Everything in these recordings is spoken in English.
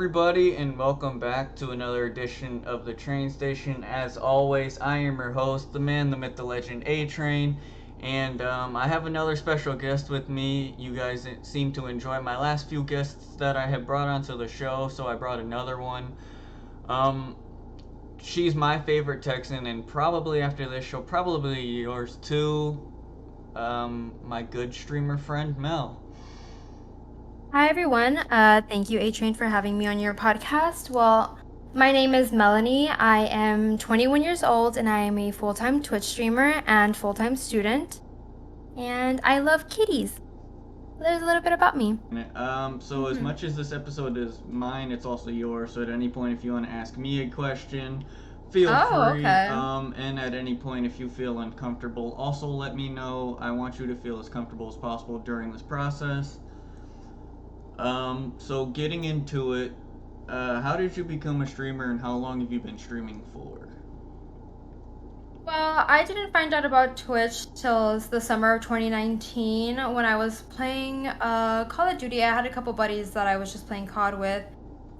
everybody, and welcome back to another edition of the Train Station. As always, I am your host, the man, the myth, the legend, A Train, and I have another special guest with me. You guys seem to enjoy my last few guests that I have brought onto the show, so I brought another one. Um, she's my favorite Texan, and probably after this, she'll probably be yours too. My good streamer friend, Mel. Hi, everyone. Thank you, A-Train, for having me on your podcast. Well, my name is Melanie. I am 21 years old and I am a full-time Twitch streamer and full-time student. And I love kitties. There's a little bit about me. So as hmm much as this episode is mine, it's also yours. So at any point, if you want to ask me a question, feel Oh, free. okay. And at any point, if you feel uncomfortable, also let me know. I want you to feel as comfortable as possible during this process. So getting into it, how did you become a streamer, and how long have you been streaming for? Well, I didn't find out about Twitch till the summer of 2019 when I was playing Call of Duty. I had a couple buddies that I was just playing COD with.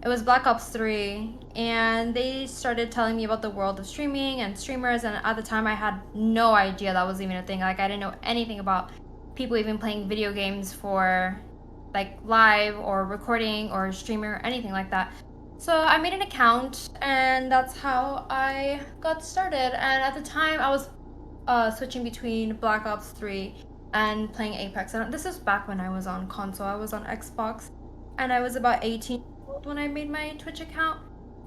It was Black Ops 3, and they started telling me about the world of streaming and streamers, and at the time I had no idea that was even a thing. Like, I didn't know anything about people even playing video games for like live or recording or streaming or anything like that. So I made an account, and that's how I got started. And at the time, I was switching between Black Ops 3 and playing Apex. And this is back when I was on console. I was on Xbox, and I was about 18 years old when I made my Twitch account.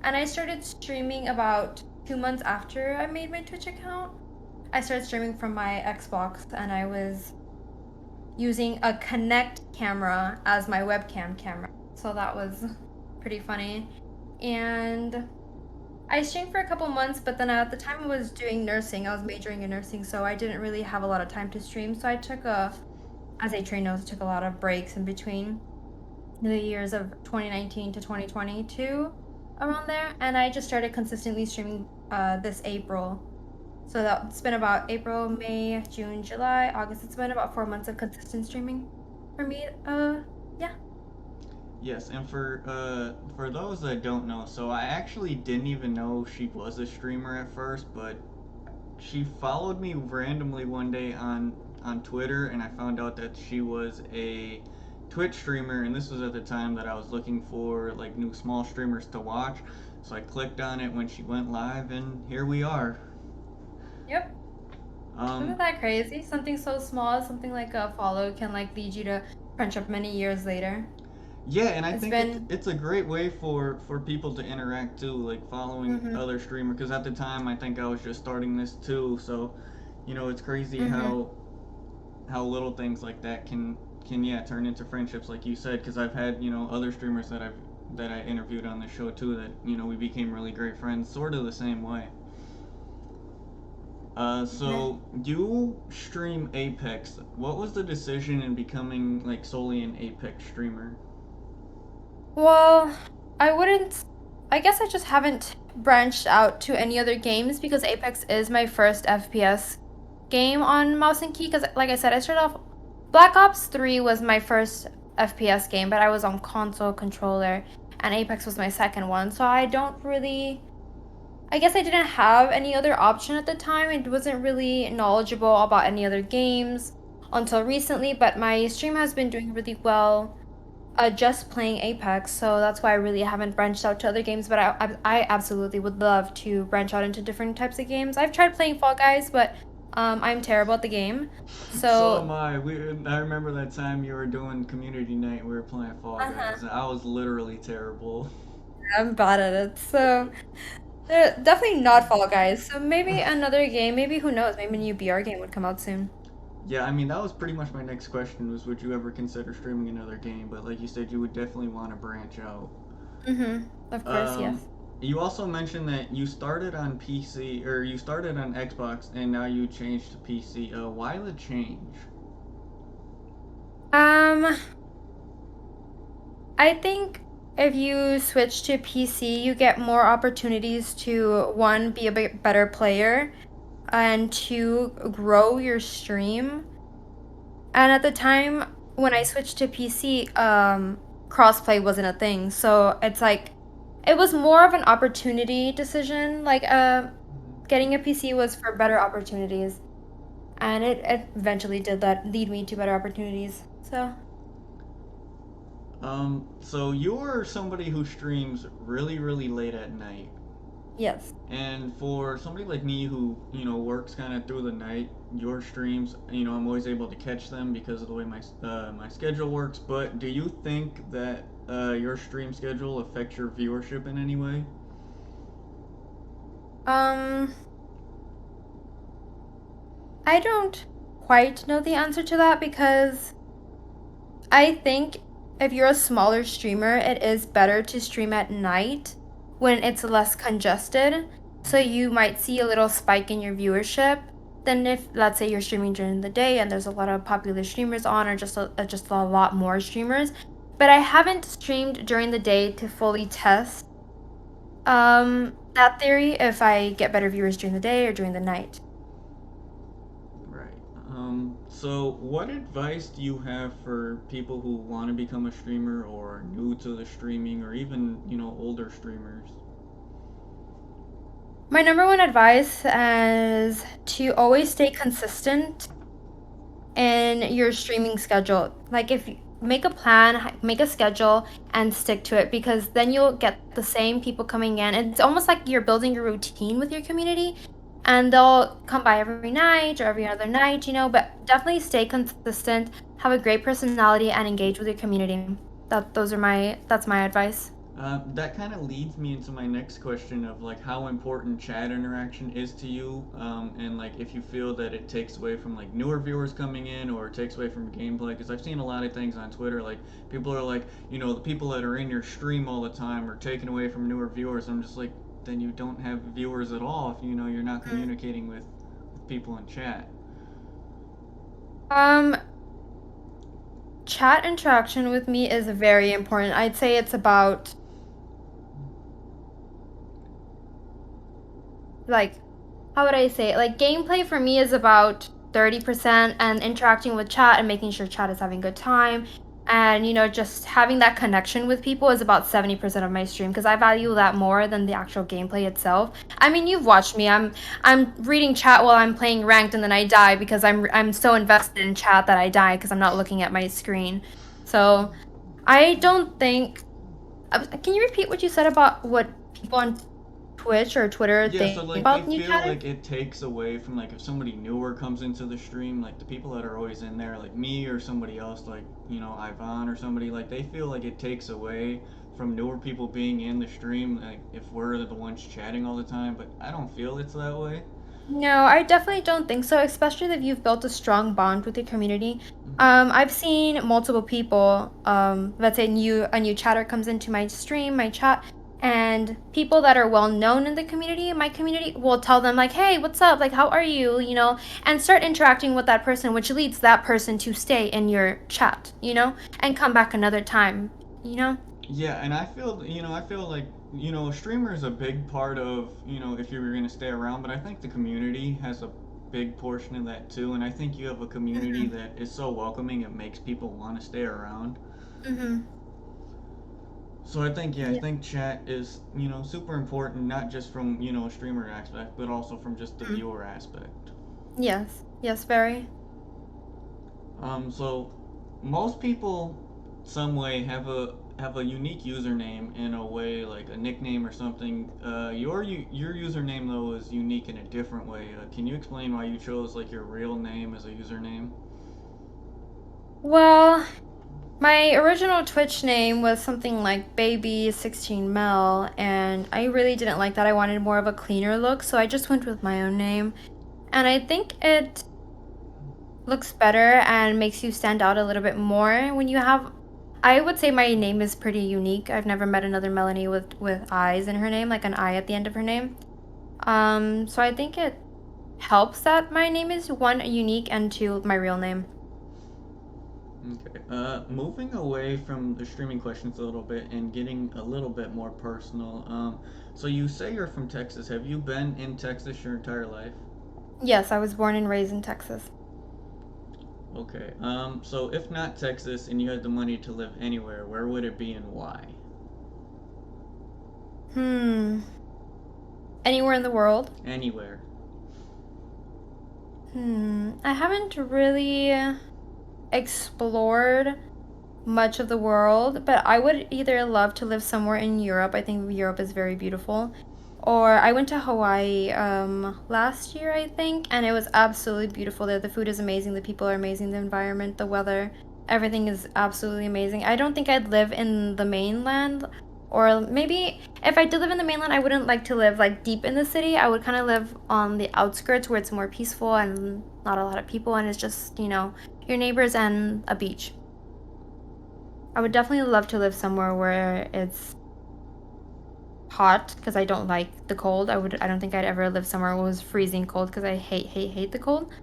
And I started streaming about 2 months after I made my Twitch account. I started streaming from my Xbox, and I was using a Kinect camera as my webcam camera. So that was pretty funny. And I streamed for a couple months, but then at the time I was doing nursing. I was majoring in nursing, so I didn't really have a lot of time to stream. So I took as a trainer knows, I took a lot of breaks in between the years of 2019 to 2022, around there, and I just started consistently streaming this April. So that's been about April, May, June, July, August. It's been about 4 months of consistent streaming for me. Yeah. Yes, and for those that don't know, so I actually didn't even know she was a streamer at first, but she followed me randomly one day on Twitter, and I found out that she was a Twitch streamer, and this was at the time that I was looking for like new small streamers to watch. So I clicked on it when she went live, and here we are. Yep. Um, Isn't that crazy? Something so small, something like a follow can like lead you to friendship many years later. yeah, and I It's think been it's a great way for people to interact too, like following mm-hmm, other streamers. Because at the time, I think I was just starting this too, so it's crazy mm-hmm. how little things like that can yeah turn into friendships like you said, because I've had other streamers that I interviewed on the show too, that we became really great friends, sort of the same way. So you stream Apex. What was the decision in becoming like solely an Apex streamer? Well, I wouldn't. I guess I just haven't branched out to any other games because Apex is my first FPS game on mouse and key. Because, like I said, I started off. Black Ops 3 was my first FPS game, but I was on console controller, and Apex was my second one. So I don't really. I guess I didn't have any other option at the time. I wasn't really knowledgeable about any other games until recently, but my stream has been doing really well just playing Apex, so that's why I really haven't branched out to other games. But I absolutely would love to branch out into different types of games. I've tried playing Fall Guys, but I'm terrible at the game. So am So, I. I remember that time you were doing community night. And we were playing Fall uh-huh. Guys. I was literally terrible. I'm bad at it. So, they're definitely not Fall Guys. So maybe another game. Maybe who knows? Maybe a new BR game would come out soon. Yeah, I mean that was pretty much my next question was would you ever consider streaming another game? But like you said, you would definitely want to branch out. Mm-hmm. Of course, Um, yes. you also mentioned that you started on PC or you started on Xbox and now you changed to PC. Why the change? Um, I think if you switch to PC, you get more opportunities to one, be a bit better player, and two, grow your stream. And at the time when I switched to PC, crossplay wasn't a thing. So it's like it was more of an opportunity decision. Like getting a PC was for better opportunities, and it eventually did that lead me to better opportunities. So So you're somebody who streams really, really late at night. yes. And for somebody like me who, works kind of through the night, your streams, I'm always able to catch them because of the way my schedule works. But do you think that your stream schedule affects your viewership in any way? Um, I don't quite know the answer to that because I think if you're a smaller streamer, it is better to stream at night when it's less congested. So you might see a little spike in your viewership than if, let's say, you're streaming during the day and there's a lot of popular streamers on, or just a lot more streamers. But I haven't streamed during the day to fully test that theory if I get better viewers during the day or during the night. Right. So what advice do you have for people who want to become a streamer or are new to the streaming or even, older streamers? My number one advice is to always stay consistent in your streaming schedule. Like if you make a plan, make a schedule and stick to it, because then you'll get the same people coming in. It's almost like you're building a routine with your community, and they'll come by every night or every other night, but definitely stay consistent, have a great personality and engage with your community. That's my advice. That kind of leads me into my next question of like how important chat interaction is to you, and like if you feel that it takes away from like newer viewers coming in or it takes away from gameplay. Because I've seen a lot of things on Twitter, like people are like, the people that are in your stream all the time are taken away from newer viewers. I'm just like, then you don't have viewers at all if you're not communicating with people in chat. Um, Chat interaction with me is very important. I'd say it's about like how would I say it? Like gameplay for me is about 30% and interacting with chat and making sure chat is having a good time. And just having that connection with people is about 70% of my stream because I value that more than the actual gameplay itself. I mean, you've watched me. I'm reading chat while I'm playing ranked and then I die because I'm so invested in chat that I die because I'm not looking at my screen. So, I don't think can you repeat what you said about what people on Twitch or Twitter Yeah, think so like they about new feel chatters? like it takes away from like if somebody newer comes into the stream, like the people that are always in there, like me or somebody else, like Ivan or somebody, like they feel like it takes away from newer people being in the stream, like if we're the ones chatting all the time. But I don't feel it's that way. No, I definitely don't think so, especially if you've built a strong bond with your community. I've seen multiple people, let's say a new chatter comes into my stream, my chat, and people that are well known in the community, my community will tell them like, "Hey, what's up? Like, how are you?" And start interacting with that person, which leads that person to stay in your chat, and come back another time, you know? Yeah, and I feel like, a streamer is a big part of, if you're going to stay around, but I think the community has a big portion of that too, and I think you have a community Mm-hmm. that is so welcoming it makes people want to stay around. Mm-hmm. So I think, yeah, I think chat is, super important, not just from, a streamer aspect, but also from just the Yeah. viewer aspect. Yes. Yes, very. So most people, some way, have a unique username in a way, like a nickname or something. Your username though is unique in a different way. Can you explain why you chose like your real name as a username? Well, my original Twitch name was something like Baby16Mel, and I really didn't like that. I wanted more of a cleaner look, so I just went with my own name. And I think it looks better and makes you stand out a little bit more when you have. I would say my name is pretty unique. I've never met another Melanie with eyes in her name, like an I at the end of her name. So I think it helps that my name is one unique and two my real name. Okay. Moving away from the streaming questions a little bit and getting a little bit more personal. So you say you're from Texas. Have you been in Texas your entire life? Yes, I was born and raised in Texas. Okay. So if not Texas and you had the money to live anywhere, where would it be and why? Hmm. Anywhere in the world? Anywhere. I haven't really explored much of the world, but I would either love to live somewhere in Europe. I think Europe is very beautiful. Or I went to Hawaii last year, I think, and it was absolutely beautiful there. The food is amazing, the people are amazing, the environment, the weather, everything is absolutely amazing. I don't think I'd live in the mainland, or maybe if I did live in the mainland, I wouldn't like to live like deep in the city. I would kind of live on the outskirts where it's more peaceful and not a lot of people, and it's just, your neighbors and a beach. I would definitely love to live somewhere where it's hot because I don't like the cold. I don't think I'd ever live somewhere where it was freezing cold because I hate the cold.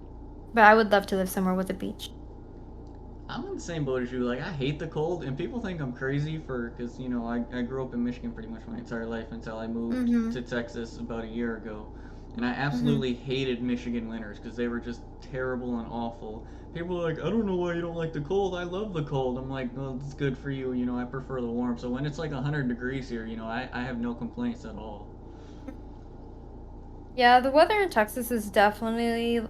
But I would love to live somewhere with a beach. I'm in the same boat as you. Like, I hate the cold, and people think I'm crazy because, I grew up in Michigan pretty much my entire life until I moved Mhm. to Texas about a year ago. And I Mhm. absolutely hated Michigan winters because they were just terrible and awful. People are like, I don't know why you don't like the cold. I love the cold. I'm like, well, it's good for you. I prefer the warm. So when it's like 100 degrees here, I have no complaints at all. Yeah, the weather in Texas is definitely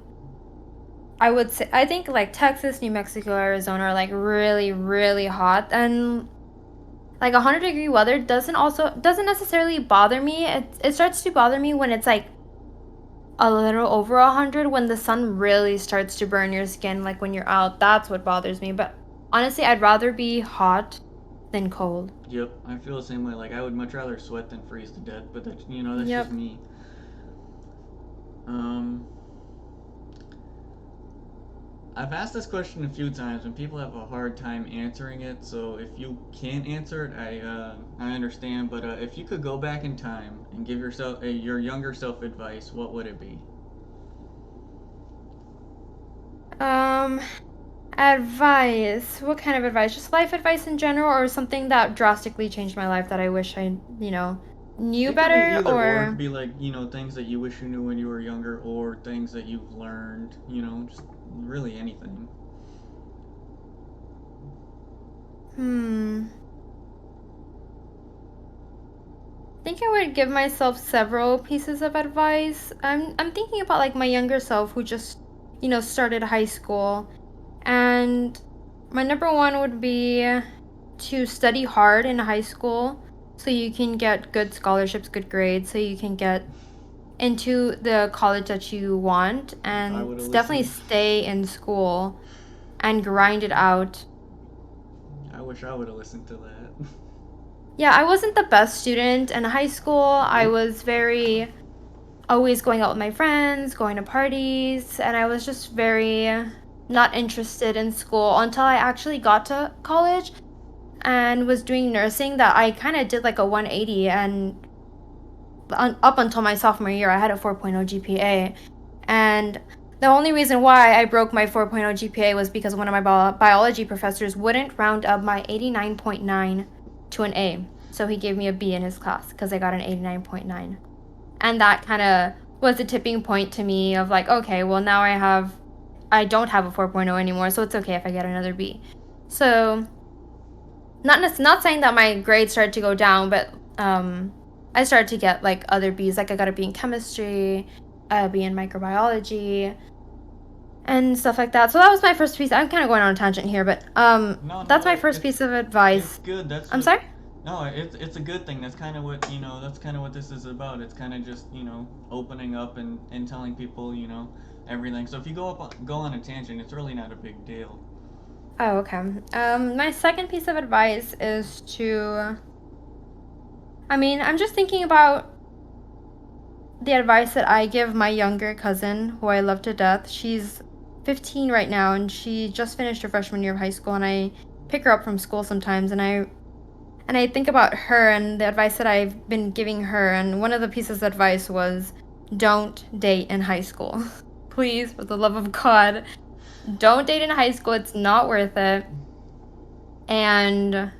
I would say I think like Texas, New Mexico, Arizona are like really really hot and like 100-degree weather doesn't necessarily bother me. It starts to bother me when it's like a little over 100 when the sun really starts to burn your skin, like when you're out. That's what bothers me. But honestly, I'd rather be hot than cold. Yep, I feel the same way. Like, I would much rather sweat than freeze to death, but that's just Yep. me. Um, I've asked this question a few times and people have a hard time answering it. So if you can't answer it, I understand. But if you could go back in time and give your younger self advice, what would it be? Um, Advice. What kind of advice? Just life advice in general, or something that drastically changed my life that I wish I knew It could be better, either or. It could or be like things that you wish you knew when you were younger, or things that you've learned. Just really anything. hmm. I think I would give myself several pieces of advice. I'm thinking about like my younger self who just started high school. And my number one would be to study hard in high school so you can get good scholarships, good grades, so you can get into the college that you want If I and would have definitely listened, stay in school and grind it out. I wish I would have listened to that. Yeah, I wasn't the best student in high school. I Nope. was very always going out with my friends, going to parties, and I was just very not interested in school until I actually got to college and was doing nursing that I kind of did like a 180 and up until my sophomore year I had a 4.0 GPA and the only reason why I broke my 4.0 GPA was because one of my biology professors wouldn't round up my 89.9 to an A. So he gave me a B in his class because I got an 89.9. And that kind of was the tipping point to me of like, okay, well now I don't have a 4.0 anymore, so it's okay if I get another B. So not saying that my grades started to go down, but I started to get like other B's. Like I got a B in chemistry, a B in microbiology, and stuff like that. So that was my first piece. I'm kind of going on a tangent here, but No, that's no, my first piece of it's advice. good. That's I'm what. sorry. No, it's a good thing. That's kind of what That's kind of what this is about. It's kind of just opening up and telling people everything. So if you go on a tangent, it's really not a big deal. Oh, okay. My second piece of advice is I'm just thinking about the advice that I give my younger cousin, who I love to death. She's 15 right now, and she just finished her freshman year of high school, and I pick her up from school sometimes, and I think about her and the advice that I've been giving her, and one of the pieces of advice was don't date in high school. Please, for the love of God, don't date in high school. It's not worth it. And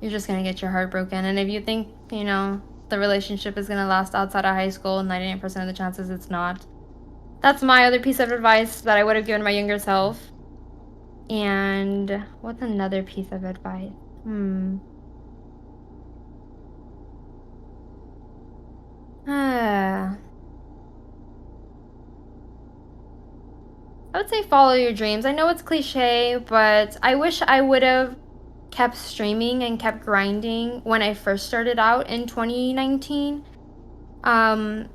you're just gonna get your heart broken. And if you think the relationship is gonna last outside of high school, 99% of the chances it's not. That's my other piece of advice that I would have given my younger self. And what's another piece of advice? Hmm. Ah, I would say follow your dreams. I know it's cliche, but I wish I would have kept streaming and kept grinding when I first started out in 2019. Um,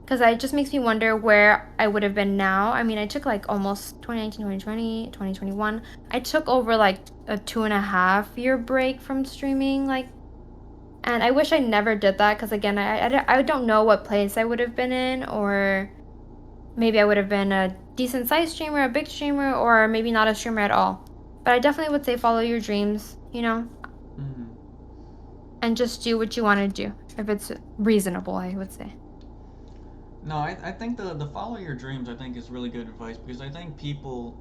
because it just makes me wonder where I would have been now. I mean, I took like almost 2019, 2020, 2021. I took over like a 2.5 year break from streaming, like, and I wish I never did that because again, I don't know what place I would have been in, or maybe I would have been a decent sized streamer, a big streamer, or maybe not a streamer at all. But I definitely would say follow your dreams, Hmm. and just do what you want to do if it's reasonable, I would say. No, I think the follow your dreams I think is really good advice because I think people,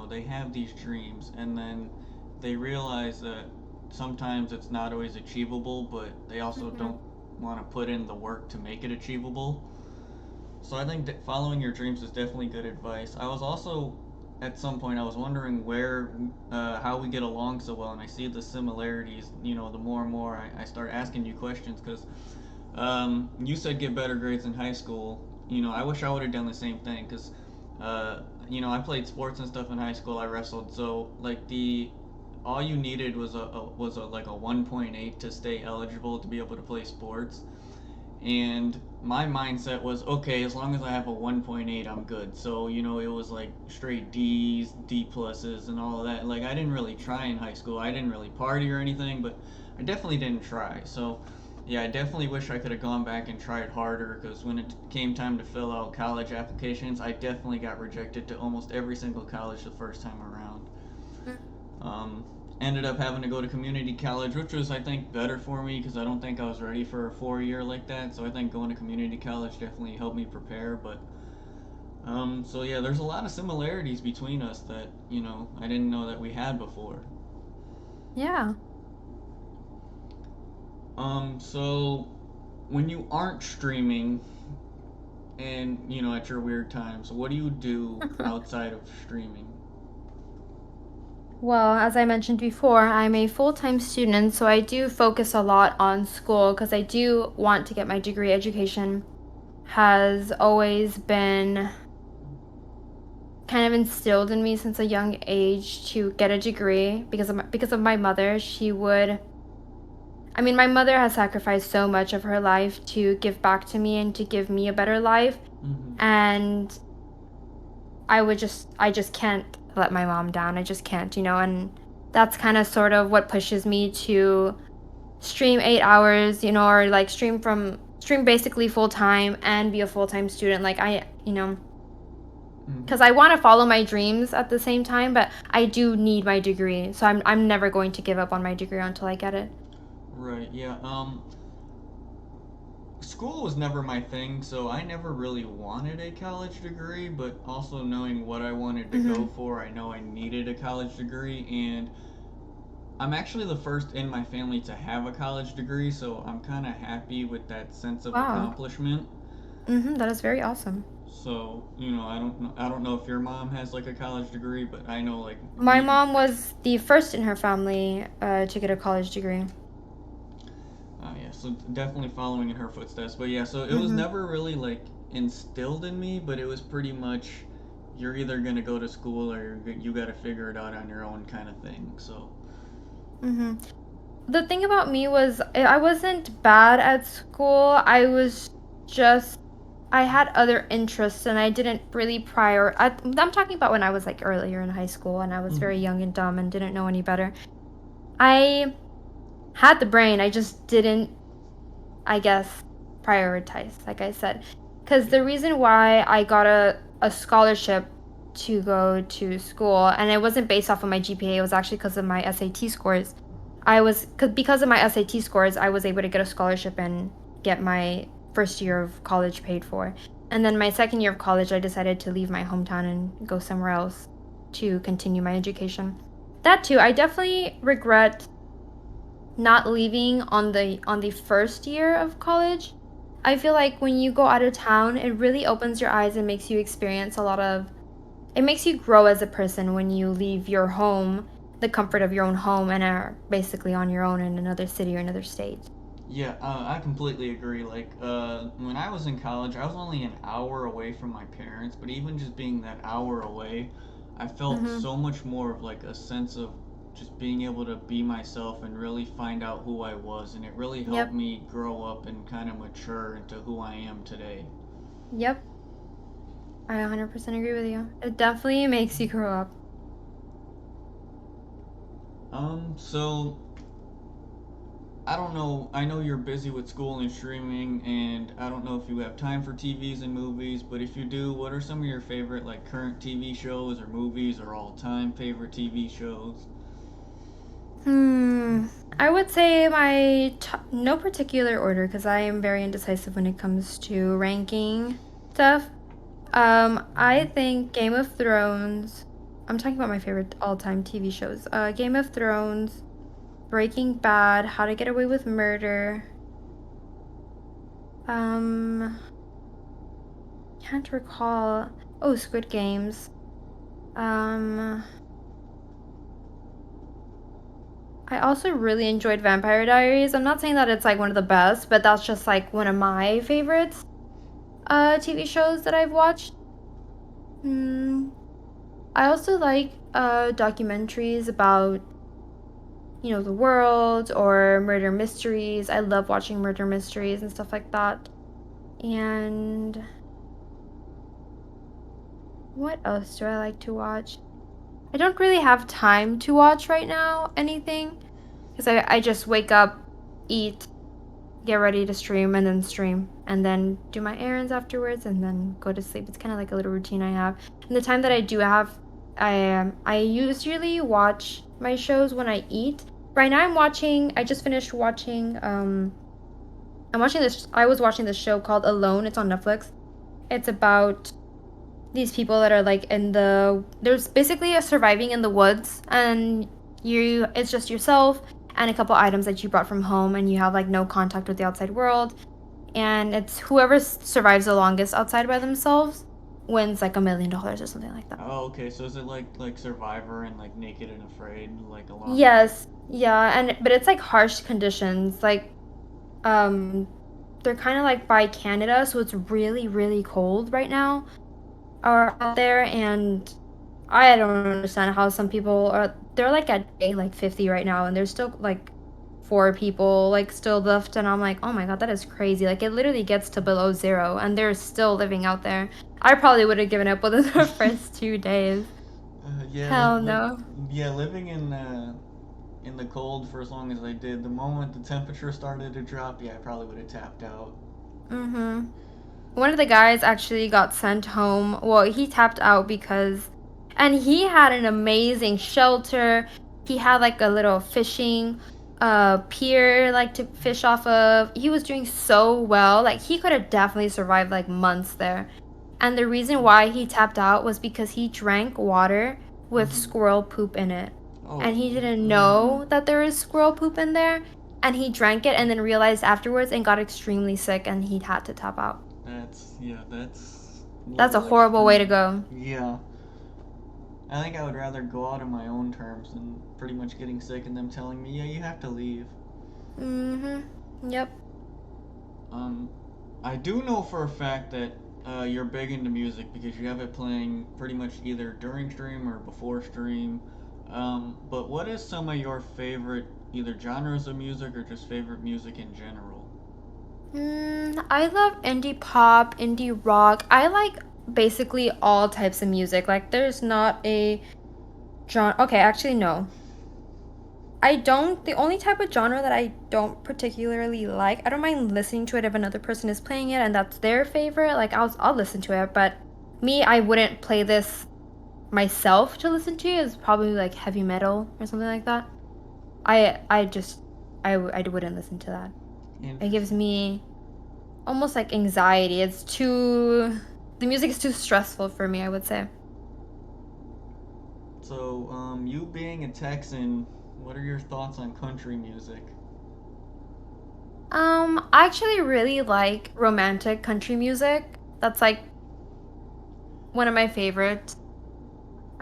they have these dreams and then they realize that sometimes it's not always achievable, but they also Mm-hmm. don't want to put in the work to make it achievable. So I think that following your dreams is definitely good advice. I was also at some point I was wondering how we get along so well, and I see the similarities. The more and more I start asking you questions because you said get better grades in high school. I wish I would have done the same thing because, I played sports and stuff in high school. I wrestled, so like the all you needed was a like a 1.8 to stay eligible to be able to play sports. And my mindset was okay, as long as I have a 1.8, I'm good. So it was like straight D's, D pluses, and all of that. Like I didn't really try in high school. I didn't really party or anything, but I definitely didn't try. So yeah, I definitely wish I could have gone back and tried harder because when it came time to fill out college applications, I definitely got rejected to almost every single college the first time around. Um, Ended up having to go to community college, which was, I think, better for me because I don't think I was ready for a 4 year like that. So I think going to community college definitely helped me prepare. But so yeah, there's a lot of similarities between us that I didn't know that we had before. Yeah. So when you aren't streaming and at your weird times, what do you do outside of streaming? Well, as I mentioned before, I'm a full-time student, so I do focus a lot on school because I do want to get my degree. Education has always been kind of instilled in me since a young age to get a degree because of my mother. I mean, my mother has sacrificed so much of her life to give back to me and to give me a better life, Mm-hmm. and I just can't let my mom down. I just can't, and that's kind of sort of what pushes me to stream 8 hours, or like stream basically full time and be a full time student. Like Mm-hmm. because I want to follow my dreams at the same time, but I do need my degree, so I'm never going to give up on my degree until I get it. Right. Yeah. School was never my thing, so I never really wanted a college degree, but also knowing what I wanted to go Mm-hmm. for, I know I needed a college degree, and I'm actually the first in my family to have a college degree, so I'm kind of happy with that sense of Wow. accomplishment. Mm-hmm. That is very awesome. So, I don't know if your mom has like a college degree, but I know like My mom was the first in her family to get a college degree. yeah, so definitely following in her footsteps. But yeah, so it was Mm-hmm. never really like instilled in me, but it was pretty much you're either gonna go to school or you got to figure it out on your own kind of thing. So. Mm-hmm. The thing about me was I wasn't bad at school. Just I had other interests and I didn't really I'm talking about when I was like earlier in high school and I was Mm-hmm. very young and dumb and didn't know any better. I had the brain, I just didn't, I guess, prioritize, like I said. Because Yeah. the reason why I got a scholarship to go to school, and it wasn't based off of my GPA, it was actually because of my SAT scores. Because of my SAT scores, I was able to get a scholarship and get my first year of college paid for. And then my second year of college, I decided to leave my hometown and go somewhere else to continue my education. That too, I definitely regret not leaving on the first year of college. I feel like when you go out of town, it really opens your eyes and makes you experience a lot of it makes you grow as a person when you leave your home, the comfort of your own home, and are basically on your own in another city or another state. Yeah, I completely agree. Like, when I was in college, I was only an hour away from my parents, but even just being that hour away, I felt Mm-hmm. so much more of like a sense of just being able to be myself and really find out who I was, and it really helped Yep. me grow up and kind of mature into who I am today. Yep. I 100% agree with you. It definitely makes you grow up. So I don't know. I know you're busy with school and streaming, and I don't know if you have time for TVs and movies, but if you do, what are some of your favorite, like, current TV shows or movies or all time favorite TV shows? Hmm. I would say no particular order because I am very indecisive when it comes to ranking stuff. I think Game of Thrones. I'm talking about my favorite all-time TV shows. Game of Thrones, Breaking Bad, How to Get Away with Murder. Um, can't recall. Oh, Squid Games. Um, I also really enjoyed Vampire Diaries. I'm not saying that it's like one of the best, but that's just like one of my favorites TV shows that I've watched. Hmm. I also like documentaries about, the world or murder mysteries. I love watching murder mysteries and stuff like that. And what else do I like to watch? I don't really have time to watch right now anything because I just wake up, eat, get ready to stream, and then do my errands afterwards, and then go to sleep. It's kind of like a little routine I have. And the time that I do have, I usually watch my shows when I eat. Right now, I just finished watching. I'm watching this. I was watching this show called Alone. It's on Netflix. It's about these people that are like there's basically a surviving in the woods, and it's just yourself and a couple items that you brought from home, and you have like no contact with the outside world, and it's whoever survives the longest outside by themselves wins like $1 million or something like that. Oh, okay. So is it like Survivor and like Naked and Afraid, like along that? Yes, yeah, and but it's like harsh conditions. Like um they're kind of like by Canada, so it's really really cold right now are out there, and I don't understand how some people are. They're like at day like 50 right now, and there's still like four people like still left, and I'm like, oh my god, that is crazy. Like it literally gets to below zero, and they're still living out there. I probably would have given up within the first 2 days. Yeah, Hell no. yeah, living in the cold for as long as I did, the moment the temperature started to drop, yeah, I probably would have tapped out. Mm-hmm. One of the guys actually got sent home. Well, he tapped out and he had an amazing shelter. He had like a little fishing pier like to fish off of. He was doing so well. Like he could have definitely survived like months there. And the reason why he tapped out was because he drank water with Hmm. squirrel poop in it. Oh, And he didn't mm, know that there is squirrel poop in there. And he drank it and then realized afterwards and got extremely sick and he had to tap out. that's a That's a little horrible way to extreme. go. Yeah, I think I would rather go out on my own terms than pretty much getting sick and them telling me, yeah, you have to leave. Mm-hmm. Yep. Um, I do know for a fact that you're big into music because you have it playing pretty much either during stream or before stream. But what is some of your favorite either genres of music or just favorite music in general? I love indie pop, indie rock. I like basically all types of music. Like, there's not a genre. Okay, actually, no. I don't. The only type of genre that I don't particularly like, I don't mind listening to it if another person is playing it and that's their favorite. Like, I'll listen to it. But me, I wouldn't play this myself to listen to. It's probably like heavy metal or something like that. I just I wouldn't listen to that. It gives Interesting. me almost like anxiety. The music is too stressful for me, I would say. So, you being a Texan, what are your thoughts on country music? I actually really like romantic country music. That's like one of my favorites.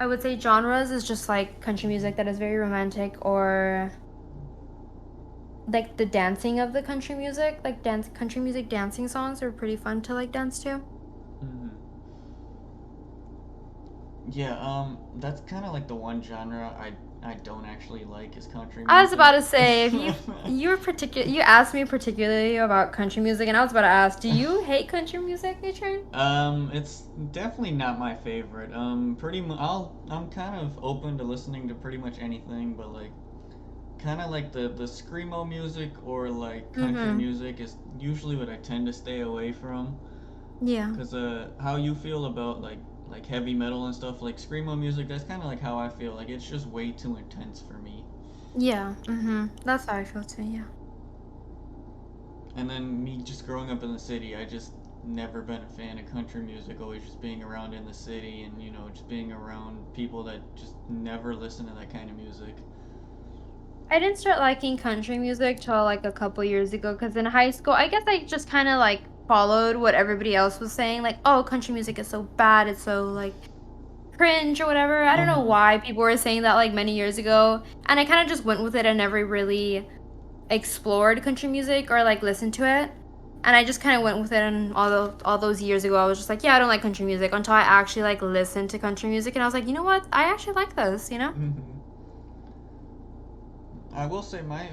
I would say genres is just like country music that is very romantic, or like the dancing of the country music, like dance country music dancing songs are pretty fun to like dance to. Hmm. Yeah, that's kind of like the one genre I don't actually like is country I was music. about to say, if you asked me particularly about country music, and I was about to ask, do you hate country music, A-Train? It's definitely not my favorite. I'm kind of open to listening to pretty much anything, but like kind of like the screamo music or like country Mm-hmm. music is usually what I tend to stay away from. Yeah. Cause how you feel about like heavy metal and stuff like screamo music, that's kind of like how I feel. Like it's just way too intense for me. Yeah. Mm-hmm. That's how I feel too, yeah. And then me just growing up in the city, I just never been a fan of country music. Always just being around in the city and just being around people that just never listen to that kind of music. I didn't start liking country music till like a couple years ago, because in high school, I guess I just kind of like followed what everybody else was saying, like, oh, country music is so bad, it's so like cringe or whatever. I Uh don't know huh. why people were saying that like many years ago, and I kind of just went with it and never really explored country music or like listened to it. And I just kind of went with it, and all those years ago, I was just like, yeah, I don't like country music, until I actually like listened to country music, and I was like, you know what? I actually like this, you know? Hmm. I will say my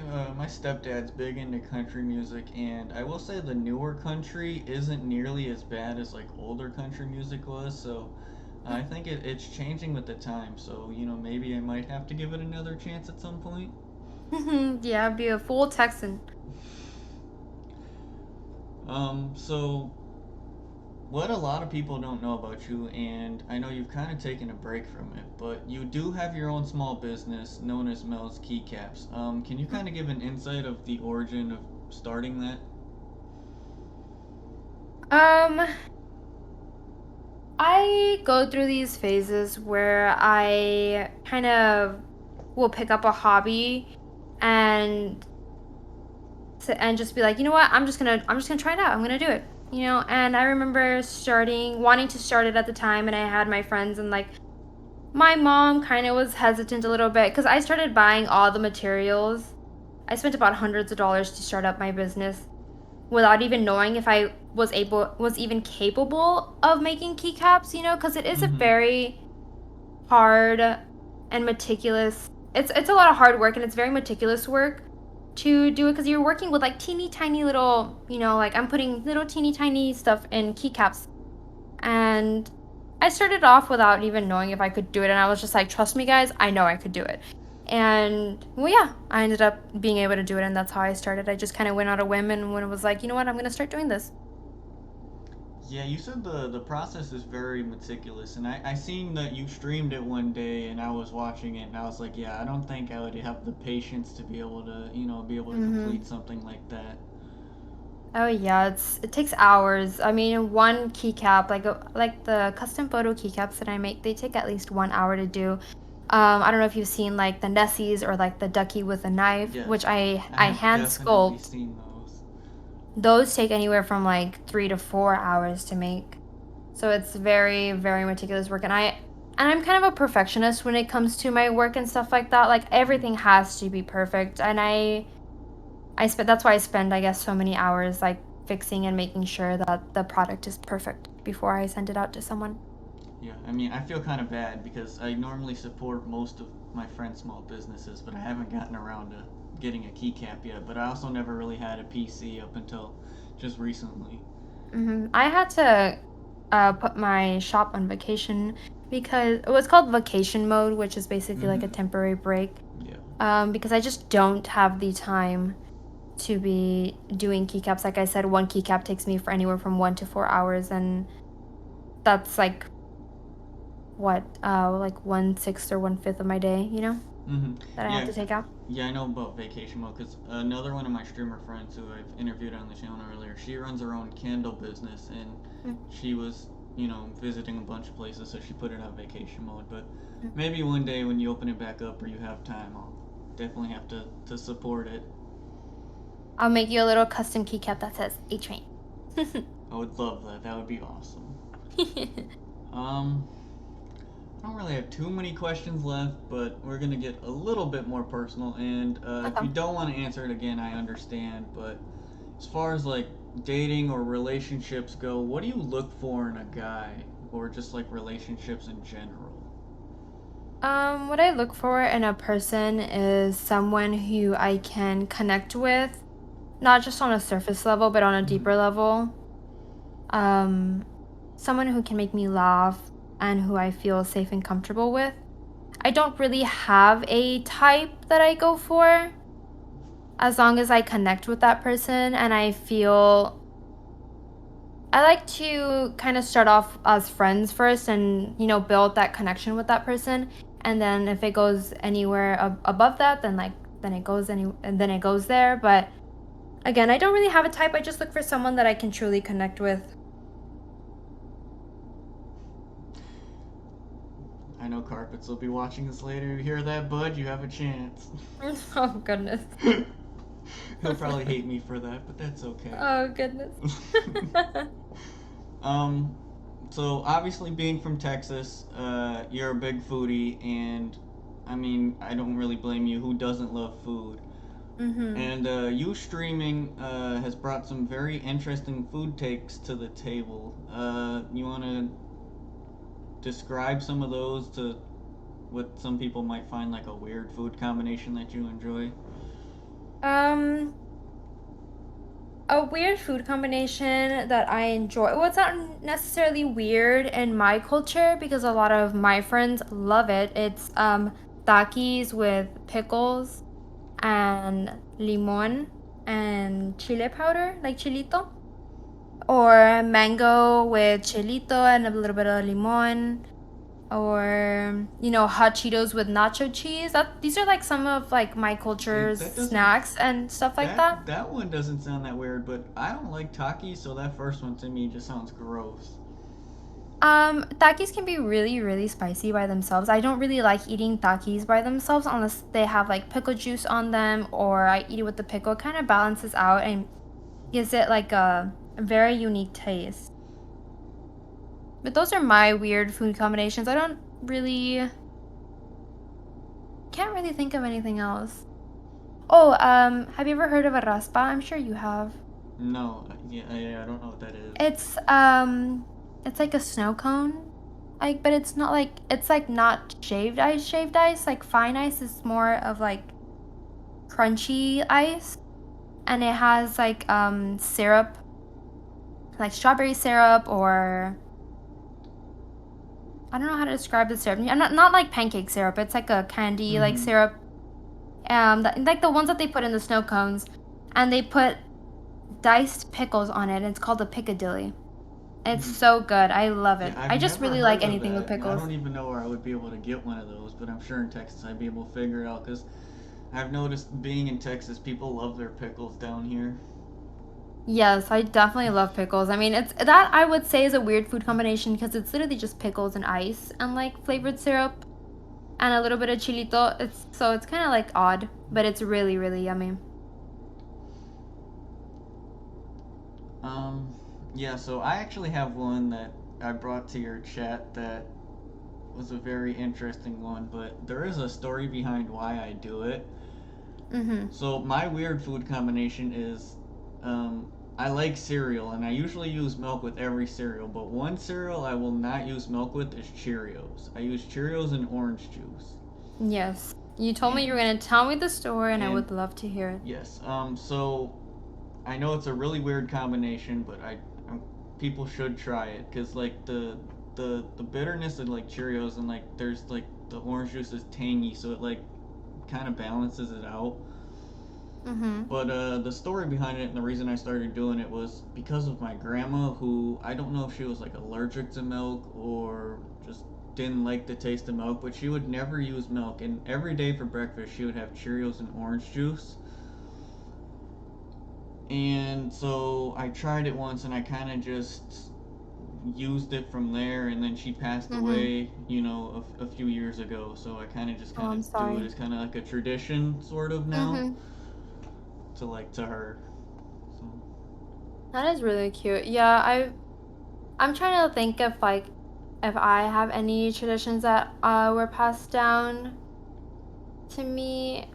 stepdad's big into country music, and I will say the newer country isn't nearly as bad as like older country music was. So I think it's changing with the time. So maybe I might have to give it another chance at some point. Yeah, I'd be a full Texan. So what a lot of people don't know about you, and I know you've kind of taken a break from it, but you do have your own small business known as Mel's Keycaps. Can you kind of give an insight of the origin of starting that? Um, I go through these phases where I kind of will pick up a hobby and and just be like, you know what, I'm just gonna try it out. I'm gonna do it. And I remember wanting to start it at the time, and I had my friends, and like my mom kind of was hesitant a little bit because I started buying all the materials. I spent about hundreds of dollars to start up my business without even knowing if I was even capable of making keycaps, because it is a Mm-hmm. very hard and meticulous. It's a lot of hard work, and it's very meticulous work to do it, because you're working with like teeny tiny little, like I'm putting little teeny tiny stuff in keycaps. And I started off without even knowing if I could do it, and I was just like, trust me guys, I know I could do it. And well, yeah, I ended up being able to do it, and that's how I started. I just kind of went out a whim, and when it was like, you know what, I'm gonna start doing this. Yeah, you said the process is very meticulous, and I seen that you streamed it one day, and I was watching it, and I was like, yeah, I don't think I would have the patience to be able to Mm-hmm. complete something like that. Oh yeah, it takes hours. I mean, one keycap, like the custom photo keycaps that I make, they take at least 1 hour to do. I don't know if you've seen like the Nessies or like the Ducky with a knife, which Yes, I I have hand definitely sculpt. seen those. Those take anywhere from like 3 to 4 hours to make. So it's very, very meticulous work. And I'm kind of a perfectionist when it comes to my work and stuff like that. Like everything Mhm. has to be perfect. And that's why I spend, I guess, so many hours like fixing and making sure that the product is perfect before I send it out to someone. Yeah, I mean, I feel kind of bad because I normally support most of my friends' small businesses, but I haven't gotten around to getting a keycap yet. But I also never really had a PC up until just recently. I had to put my shop on vacation, because it was called vacation mode, which is basically like a Mm-hmm. temporary break. Yeah. Because I just don't have the time to be doing keycaps. Like I said, one keycap takes me for anywhere from 1 to 4 hours, and that's like 1/6 or 1/5 of my day, Mm-hmm. that I have Yeah. to take out. Yeah, I know about vacation mode because another one of my streamer friends who I've interviewed on the channel earlier, she runs her own candle business and Mm, she was, visiting a bunch of places, so she put it on vacation mode. But mm. maybe one day when you open it back up or you have time, I'll definitely have to support it. I'll make you a little custom keycap that says A-Train. I would love that. That would be awesome. Um, I don't really have too many questions left, but we're gonna get a little bit more personal. And if you Okay. don't want to answer it again, I understand. But as far as like dating or relationships go, what do you look for in a guy, or just like relationships in general? What I look for in a person is someone who I can connect with, not just on a surface level, but on a Mhm. deeper level. Um, Someone who can make me laugh and who I feel safe and comfortable with. I don't really have a type that I go for, as long as I connect with that person and I feel I like to kind of start off as friends first and, build that connection with that person. And then if it goes anywhere above that, then then it goes and then it goes there. But again, I don't really have a type. I just look for someone that I can truly connect with. I know Carpets will be watching this later. You hear that, bud? You have a chance. Oh, goodness. He'll probably hate me for that, but that's okay. Oh, goodness. um, so obviously being from Texas, you're a big foodie, and I mean, I don't really blame you. Who doesn't love food? Mm-hmm. And you streaming has brought some very interesting food takes to the table. You want to describe some of those to what some people might find like a weird food combination that you enjoy? Um, a weird food combination that I enjoy. Well, it's not necessarily weird in my culture because a lot of my friends love it. It's takis with pickles and limon and chile powder, like chilito, or mango with chilito and a little bit of limon, or hot Cheetos with nacho cheese. These are like some of like my culture's That doesn't snacks and stuff like that. that one doesn't sound that weird, but I don't like Takis, so that first one to me just sounds gross. Takis can be really, really spicy by themselves. I don't really like eating takis by themselves unless they have like pickle juice on them, or I eat it with the pickle. It kind of balances out and gives it like a very unique taste. But those are my weird food combinations. I don't really can't really think of anything else. Oh, have you ever heard of a raspa? I'm sure you have. No, yeah, I don't know what that is. It's it's like a snow cone. Like, but it's like not shaved ice. Like fine ice is more of like crunchy ice, and it has like syrup, like strawberry syrup, or I don't know how to describe the syrup. I'm not like pancake syrup. It's like a candy like Mm-hmm. syrup. Like the ones that they put in the snow cones, and they put diced pickles on it. And it's called a piccadilly. It's Mm-hmm. so good. I love Yeah, it. I I've just never really like heard of anything with that. I pickles. don't even know where I would be able to get one of those, but I'm sure in Texas I'd be able to figure it out because I've noticed being in Texas, people love their pickles down here. Yes, I definitely love pickles. I mean, it's that I would say is a weird food combination because it's literally just pickles and ice and like flavored syrup and a little bit of chilito. It's kind of like odd, but it's really, really yummy. Um, yeah, so I actually have one that I brought to your chat that was a very interesting one, but there is a story behind why I do it. Mm-hmm. So my weird food combination is, I like cereal, and I usually use milk with every cereal. But one cereal I will not use milk with is Cheerios. I use Cheerios and orange juice. Yes. You told me you were And gonna tell me the story, and I and would love to hear it. yes, so I know it's a really weird combination, but people should try it because like the bitterness of like Cheerios and like there's like the orange juice is tangy, so it like kind of balances it out. Mm-hmm. But the story behind it and the reason I started doing it was because of my grandma, who I don't know if she was like allergic to milk or just didn't like the taste of milk, but she would never use milk. And every day for breakfast, she would have Cheerios and orange juice. And so I tried it once and I kind of just used it from there. And then she passed Mm-hmm. away, a few years ago. So I kind of just Oh, kind of I'm do it sorry. as kind of like a tradition, sort of now, Mm-hmm. to her. So. That is really cute. Yeah, I'm trying to think of like if I have any traditions that were passed down to me.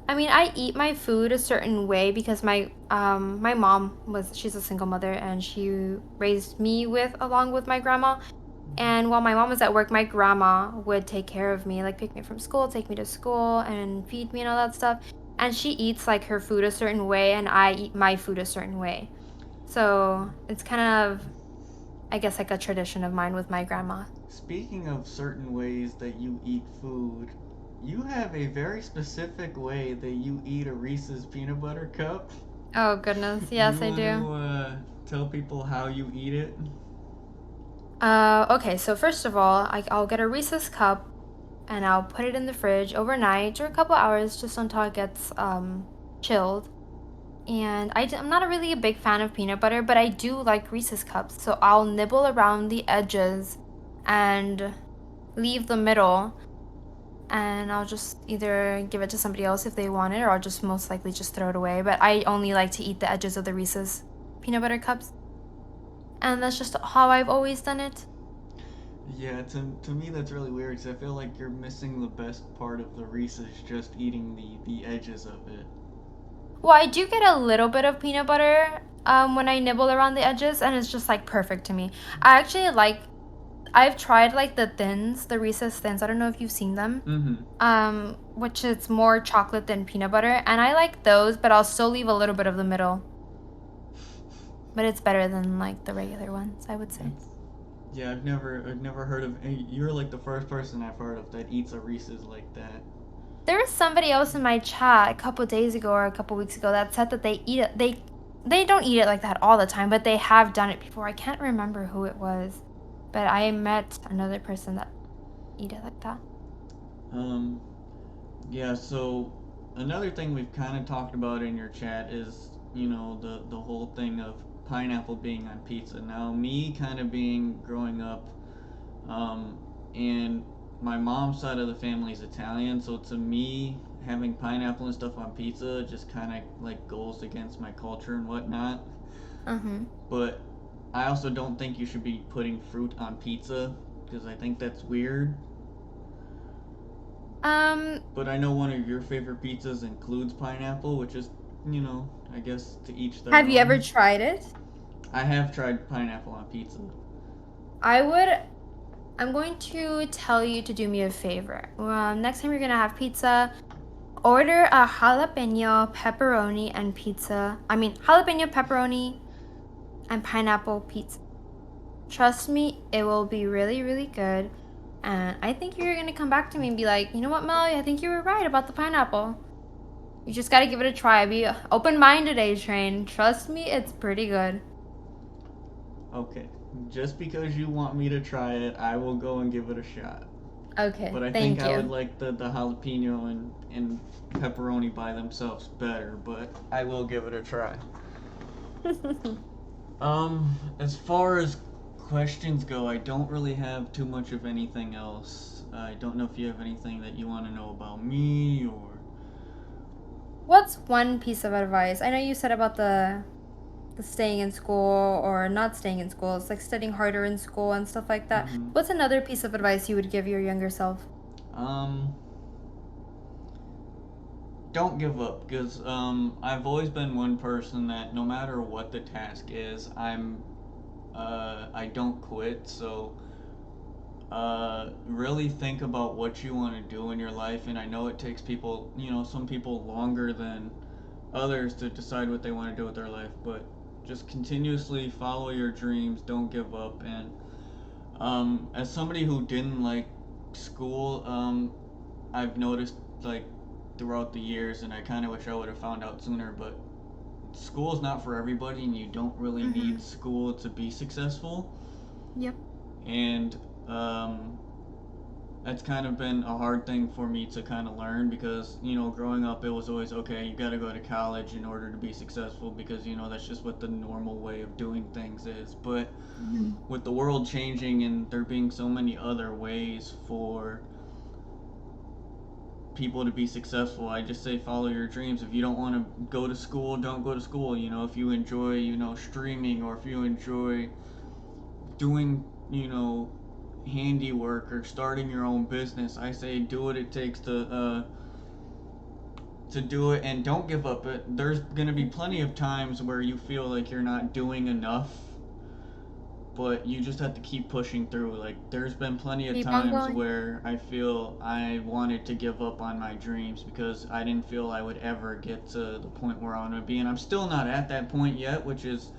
I mean, I eat my food a certain way because my mom she's a single mother and she raised me with along with my grandma. And while my mom was at work, my grandma would take care of me, like pick me from school, take me to school, and feed me and all that stuff. And she eats like her food a certain way, and I eat my food a certain way. So it's kind of, I guess, like a tradition of mine with my grandma. Speaking of certain ways that you eat food, you have a very specific way that you eat a Reese's peanut butter cup. Oh, goodness. You Yes, I want do. to tell people how you eat it? Okay, so first of all, I'll get a Reese's cup and I'll put it in the fridge overnight or a couple hours just until it gets chilled. And I'm not really a big fan of peanut butter, but I do like Reese's cups. So I'll nibble around the edges and leave the middle. And I'll just either give it to somebody else if they want it, or I'll just most likely just throw it away. But I only like to eat the edges of the Reese's peanut butter cups. And that's just how I've always done it. Yeah, to me that's really weird because I feel like you're missing the best part of the Reese's, just eating the edges of it. Well, I do get a little bit of peanut butter when I nibble around the edges, and it's just like perfect to me. I actually like I've tried like the thins, the Reese's thins. I don't know if you've seen them. Mm-hmm. Which is more chocolate than peanut butter, and I like those, but I'll still leave a little bit of the middle. But it's better than like the regular ones, I would say. It's, yeah, I've never heard of. You're like the first person I've heard of that eats a Reese's like that. There was somebody else in my chat a couple days ago or a couple weeks ago that said that they eat it. They don't eat it like that all the time, but they have done it before. I can't remember who it was, but I met another person that eat it like that. Um, yeah. So another thing we've kind of talked about in your chat is the whole thing of pineapple being on pizza. Now me kind of being growing up, um, and my mom's side of the family is Italian, so to me having pineapple and stuff on pizza just kind of like goes against my culture and whatnot. Mm-hmm. But I also don't think you should be putting fruit on pizza because I think that's weird. Um, But I know one of your favorite pizzas includes pineapple, which is, I guess to each their have you ever own. tried it? I have tried pineapple on pizza. I would I'm going to tell you to do me a favor. Next time you're gonna have pizza, order a jalapeno pepperoni and pizza. I mean, jalapeno pepperoni and pineapple pizza. Trust me, it will be really, really good. And I think you're gonna come back to me and be like, you know what, Melly? I think you were right about the pineapple. You just gotta give it a try. Be open-minded, A Train. Trust me, it's pretty good. Okay, just because you want me to try it, I will go and give it a shot. Okay, But I think thank I would you. like the jalapeno and pepperoni by themselves better, but I will give it a try. As far as questions go, I don't really have too much of anything else. I don't know if you have anything that you want to know about me or. What's one piece of advice? I know you said about the staying in school or not staying in school. It's like studying harder in school and stuff like that. Mm-hmm. What's another piece of advice you would give your younger self? Um, don't give up because I've always been one person that no matter what the task is, I don't quit. So really think about what you want to do in your life, and I know it takes people, some people longer than others to decide what they want to do with their life, but just continuously follow your dreams, don't give up. And as somebody who didn't like school, I've noticed like throughout the years, and I kind of wish I would have found out sooner, but school is not for everybody, and you don't really Mm-hmm. need school to be successful. Yep. And um, that's kind of been a hard thing for me to kind of learn because growing up it was always okay, you got to go to college in order to be successful because that's just what the normal way of doing things is. But Mm-hmm. with the world changing and there being so many other ways for people to be successful, I just say follow your dreams. If you don't want to go to school, don't go to school. If you enjoy streaming, or if you enjoy doing you know, handiwork or starting your own business. I say do what it takes to do it and don't give up. There's gonna be plenty of times where you feel like you're not doing enough, but you just have to keep pushing through. Like there's been plenty of Keep on times going. where I feel I wanted to give up on my dreams because I didn't feel I would ever get to the point where I want to be, and I'm still not at that point yet, which is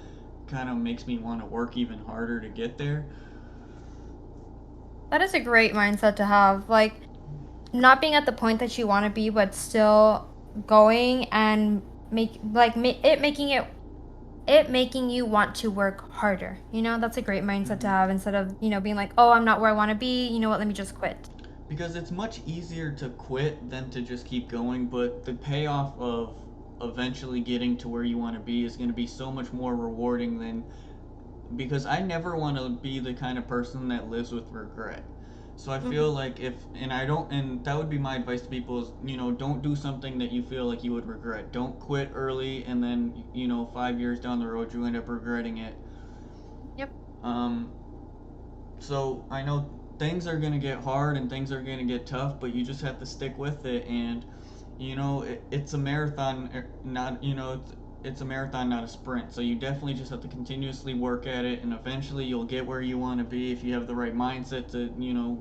kind of makes me want to work even harder to get there. That is a great mindset to have. Like, not being at the point that you want to be, but still going and it making you want to work harder. That's a great mindset to Hmm. have instead of, being like, oh, I'm not where I want to be. You know what? Let me just quit. Because it's much easier to quit than to just keep going, but the payoff of eventually getting to where you want to be is going to be so much more rewarding than, because I never want to be the kind of person that lives with regret. So I feel Hmm. like if, and I don't, and that would be my advice to people is, don't do something that you feel like you would regret. Don't quit early and then, 5 years down the road you end up regretting it. Yep. Um, so I know things are going to get hard and things are going to get tough, but you just have to stick with it. And, it's a marathon, not, it's a marathon, not a sprint. So you definitely just have to continuously work at it, and eventually you'll get where you want to be if you have the right mindset to,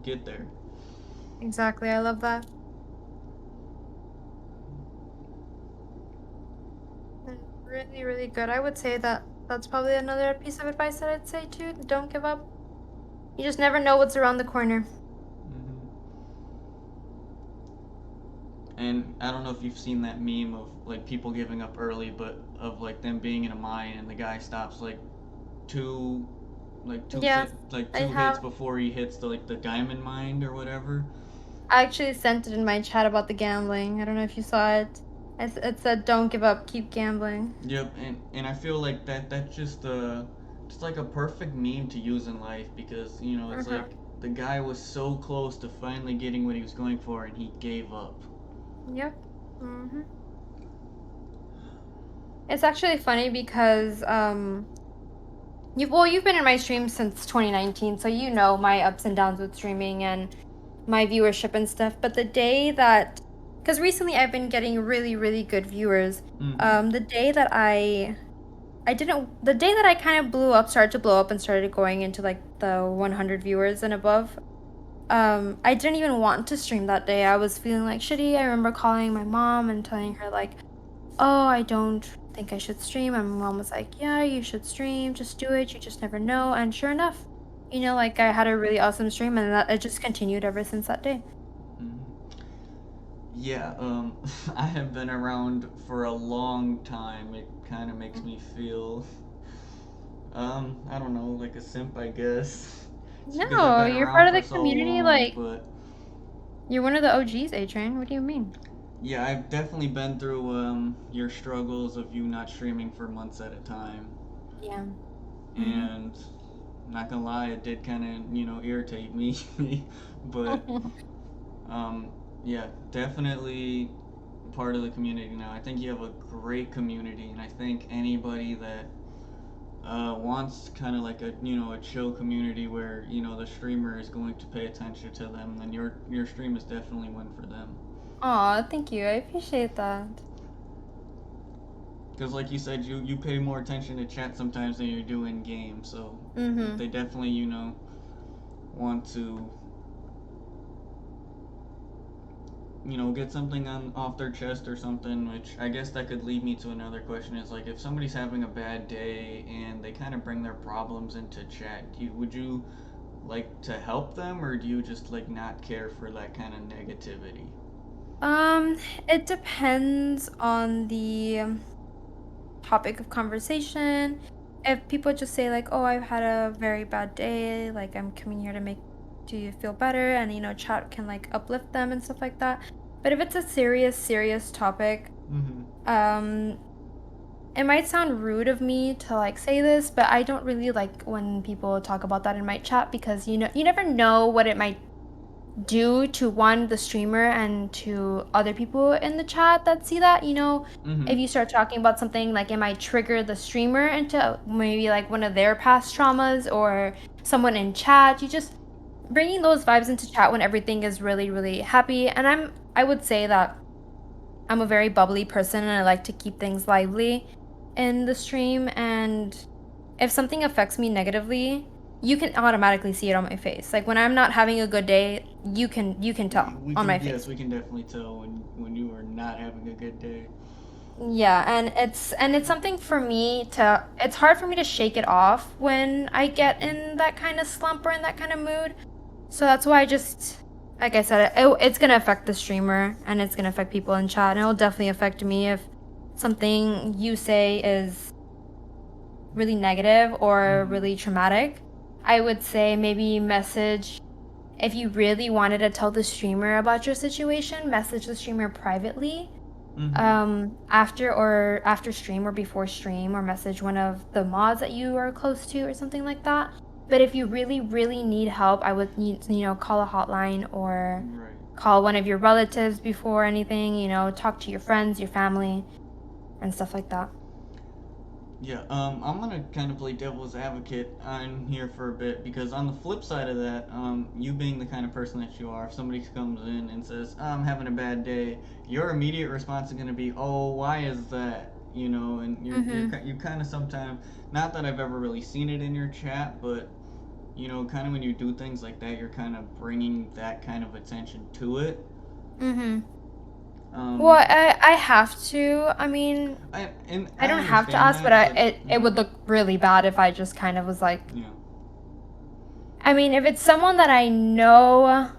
get there. Exactly. I love that. That's really, really good. I would say that that's probably another piece of advice that I'd say too. Don't give up. You just never know what's around the corner. Hmm. And I don't know if you've seen that meme of like people giving up early, but of like them being in a mine and the guy stops like two Yes, like I two hits have. before he hits the diamond mine or whatever. I actually sent it in my chat about the gambling. I don't know if you saw it. It said, "Don't give up, keep gambling." Yep, and I feel like that's just like a perfect meme to use in life because it's Uh-huh. like the guy was so close to finally getting what he was going for and he gave up. Yep. It's actually funny because you've been in my stream since 2019, so you know my ups and downs with streaming and my viewership and stuff. But the day that, because recently I've been getting really, really good viewers. Mm-hmm. The day that I didn't, the day that I kind of started to blow up and started going into like the 100 viewers and above, I didn't even want to stream that day. I was feeling like shitty. I remember calling my mom and telling her like, oh, I don't think I should stream. And my mom was like, yeah, you should stream. Just do it. You just never know. And sure enough, like I had a really awesome stream and that it just continued ever since that day. Mm-hmm. Yeah, I have been around for a long time. It kind of makes me feel, I don't know, like a simp, I guess. It's because I've No, been you're part around of for the so community. long, Like, but you're one of the OGs, A-Train. What do you mean? yeah, I've definitely been through your struggles of you not streaming for months at a time, Yeah. and not gonna lie, it did kind of irritate me, but um, yeah, definitely part of the community now. I think you have a great community, and I think anybody that wants kind of like a chill community where the streamer is going to pay attention to them, then your stream is definitely one for them. Aw, thank you. I appreciate that. Because like you said, you pay more attention to chat sometimes than you do in game. So Mm-hmm. they definitely want to get something on off their chest or something. Which I guess that could lead me to another question: is like if somebody's having a bad day and they kind of bring their problems into chat, would you like to help them, or do you just like not care for that kind of negativity? Um, it depends on the topic of conversation. If people just say like, "Oh, I've had a very bad day," like I'm coming here to make you feel better, and chat can like uplift them and stuff like that. But if it's a serious, serious topic, Mm-hmm. um, it might sound rude of me to like say this, but I don't really like when people talk about that in my chat because you never know what it might do to one, the streamer, and to other people in the chat that see that. If Mm-hmm. you start talking about something, like it might trigger the streamer into maybe like one of their past traumas or someone in chat. You just bringing those vibes into chat when everything is really, really happy. And I would say that I'm a very bubbly person and I like to keep things lively in the stream. And if something affects me negatively, you can automatically see it on my face. Like when I'm not having a good day, you can tell We on my can, yes, face. we can definitely tell when you are not having a good day. Yeah, and it's something for me to it's hard for me to shake it off when I get in that kind of slump or in that kind of mood. So that's why I just like I said, it's gonna affect the streamer and it's gonna affect people in chat and it'll definitely affect me if something you say is really negative or Mm-hmm. really traumatic. I would say maybe message if you really wanted to tell the streamer about your situation, message the streamer privately Mm-hmm. after stream or before stream, or message one of the mods that you are close to or something like that. But if you really really need help, I would need call a hotline or Right. call one of your relatives before anything, talk to your friends, your family, and stuff like that. Yeah, I'm gonna kind of play devil's advocate on here for a bit because on the flip side of that, you being the kind of person that you are, if somebody comes in and says, "I'm having a bad day," your immediate response is gonna be, "Oh, why is that?" You know, and Mhm. you kind of sometimes, not that I've ever really seen it in your chat, but kind of when you do things like that, you're kind of bringing that kind of attention to it. Mhm. Well, Um, I have to. I mean, I I don't have to understand ask, that but because like it would look really bad if I just kind of was like, you know. I mean, if it's someone that I know,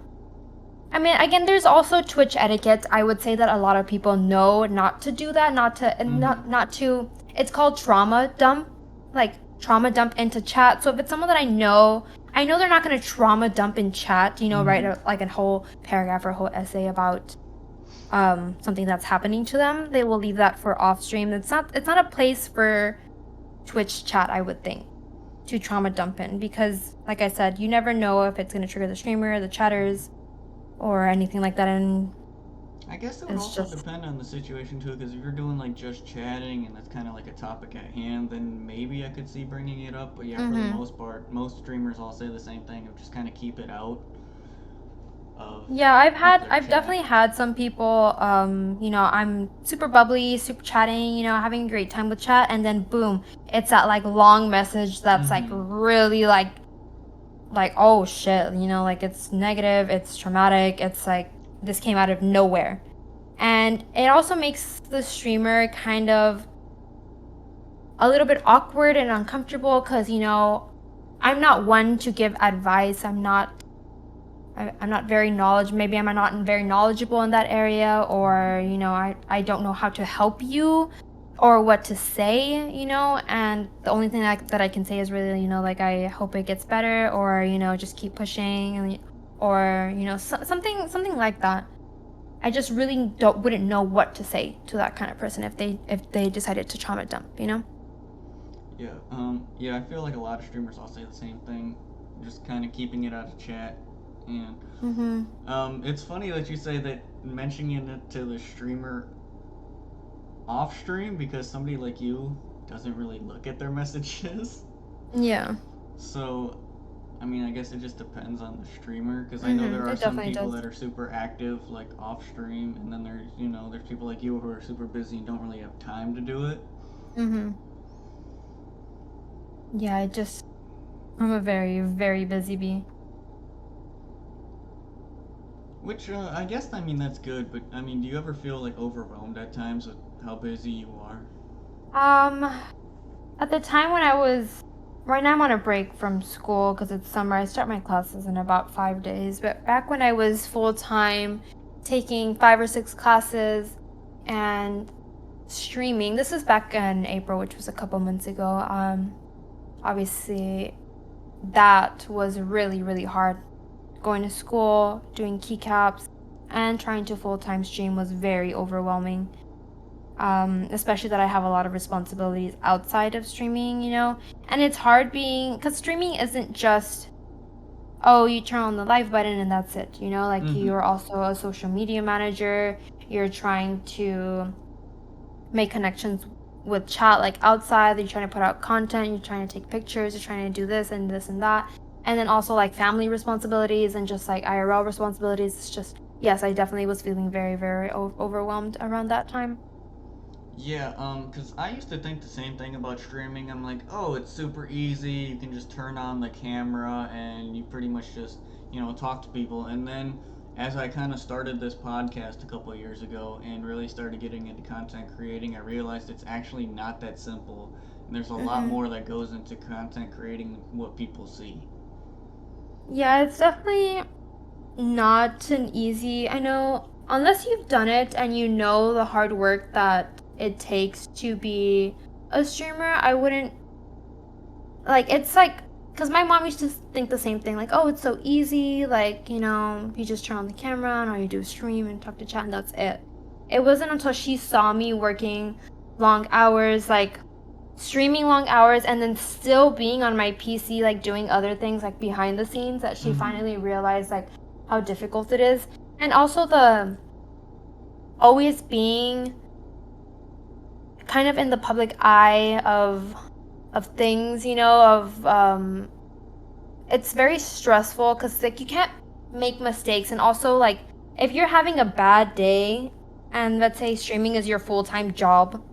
I mean, again, there's also Twitch etiquette. I would say that a lot of people know not to do that, not to, and Mm-hmm. not to. It's called trauma dump, like trauma dump into chat. So if it's someone that I know they're not gonna trauma dump in chat. Write Mm-hmm. like a whole paragraph or a whole essay about something that's happening to them. They will leave that for off stream. It's not a place for Twitch chat, I would think, to trauma dump in because, like I said, you never know if it's gonna trigger the streamer, the chatters, or anything like that, and I guess it would it's also just depend on the situation too, because if you're doing like just chatting and that's kind of like a topic at hand, then maybe I could see bringing it up. But yeah, for the mm-hmm. most part, most streamers all say the same thing of just kind of keep it out of Yeah, their I've chat. definitely had some people, I'm super bubbly, super chatting, having a great time with chat, and then boom, it's that like long message that's like Mm-hmm. really like oh shit, like it's negative, it's traumatic, it's like this came out of nowhere. And it also makes the streamer kind of a little bit awkward and uncomfortable because, I'm not one to give advice. I'm not very knowledge. Maybe I'm not very knowledgeable in that area, or I don't know how to help you, or what to say. And the only thing that I can say is really, like I hope it gets better, or just keep pushing, or something like that. I just really don't wouldn't know what to say to that kind of person if they decided to trauma dump. Yeah. Yeah, I feel like a lot of streamers all say the same thing, just kind of keeping it out of chat. And Mm-hmm. it's funny that you say that mentioning it to the streamer off stream because somebody like you doesn't really look at their messages. Yeah. So I mean, I guess it just depends on the streamer because I know there Mm-hmm. are It some definitely people does. that are super active, like off stream, and then there's people like you who are super busy and don't really have time to do it. Mm-hmm. Yeah, I'm a very, very busy bee. Which I guess I mean that's good, but I mean, do you ever feel like overwhelmed at times with how busy you are? Um, at the time when right now I'm on a break from school because it's summer. I start my classes in about 5 days. But back when I was full time, taking 5 or 6 classes and streaming, this was back in April, which was a couple months ago. Obviously, that was really, really hard. Going to school, doing keycaps, and trying to full time stream was very overwhelming. Especially that I have a lot of responsibilities outside of streaming. And it's hard because streaming isn't just, oh, you turn on the live button and that's it. Like Mm-hmm. you're also a social media manager, you're trying to make connections with chat like outside, you're trying to put out content, you're trying to take pictures, you're trying to do this and this and that. and then also like family responsibilities and just like IRL responsibilities. It's just, yes, I definitely was feeling very, very overwhelmed around that time. Yeah, cause I used to think the same thing about streaming. I'm like, oh, it's super easy. You can just turn on the camera and you pretty much just, talk to people. And then as I kind of started this podcast a couple of years ago and really started getting into content creating, I realized it's actually not that simple. And there's a lot Mm-hmm. more that goes into content creating than what people see. Yeah, it's definitely not an easy. I know, unless you've done it and you know the hard work that it takes to be a streamer, I wouldn't like it's like because my mom used to think the same thing, like, oh, it's so easy, like, you just turn on the camera and all you do is stream and talk to chat and that's it. It wasn't until she saw me working long hours, like streaming long hours and then still being on my PC, like doing other things like behind the scenes, that she Mm-hmm. finally realized like how difficult it is. And also the always being kind of in the public eye of things, of it's very stressful because like you can't make mistakes, and also like if you're having a bad day and let's say streaming is your full-time job,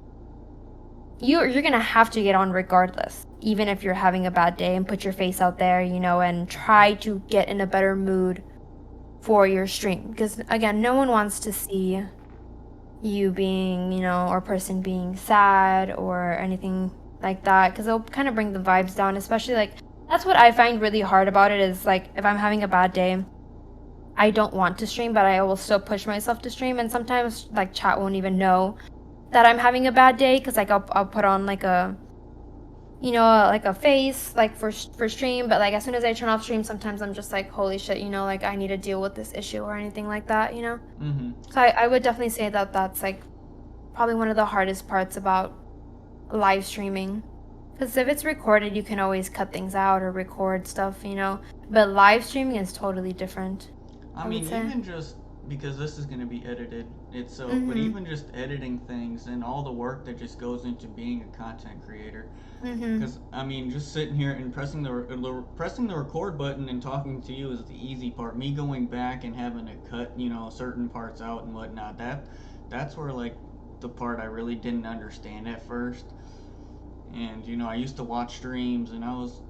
you're gonna have to get on regardless, even if you're having a bad day, and put your face out there, and try to get in a better mood for your stream, because again, no one wants to see you being, or person being sad or anything like that, because it'll kind of bring the vibes down, especially like that's what I find really hard about it is like if I'm having a bad day, I don't want to stream, but I will still push myself to stream, and sometimes like chat won't even know that I'm having a bad day because like I'll put on like a like a face like for stream, but like as soon as I turn off stream, sometimes I'm just like, holy shit, like I need to deal with this issue or anything like that. Mm-hmm. So I would definitely say that that's like probably one of the hardest parts about live streaming. Because if it's recorded, you can always cut things out or record stuff. But live streaming is totally different, I I would mean, say. even just because this is going to be edited itself, but Mm-hmm. even just editing things and all the work that just goes into being a content creator. Mm-hmm. Because I mean, just sitting here and pressing the record button and talking to you is the easy part. Me going back and having to cut, certain parts out and whatnot. That's where like the part I really didn't understand at first. And I used to watch streams, and I was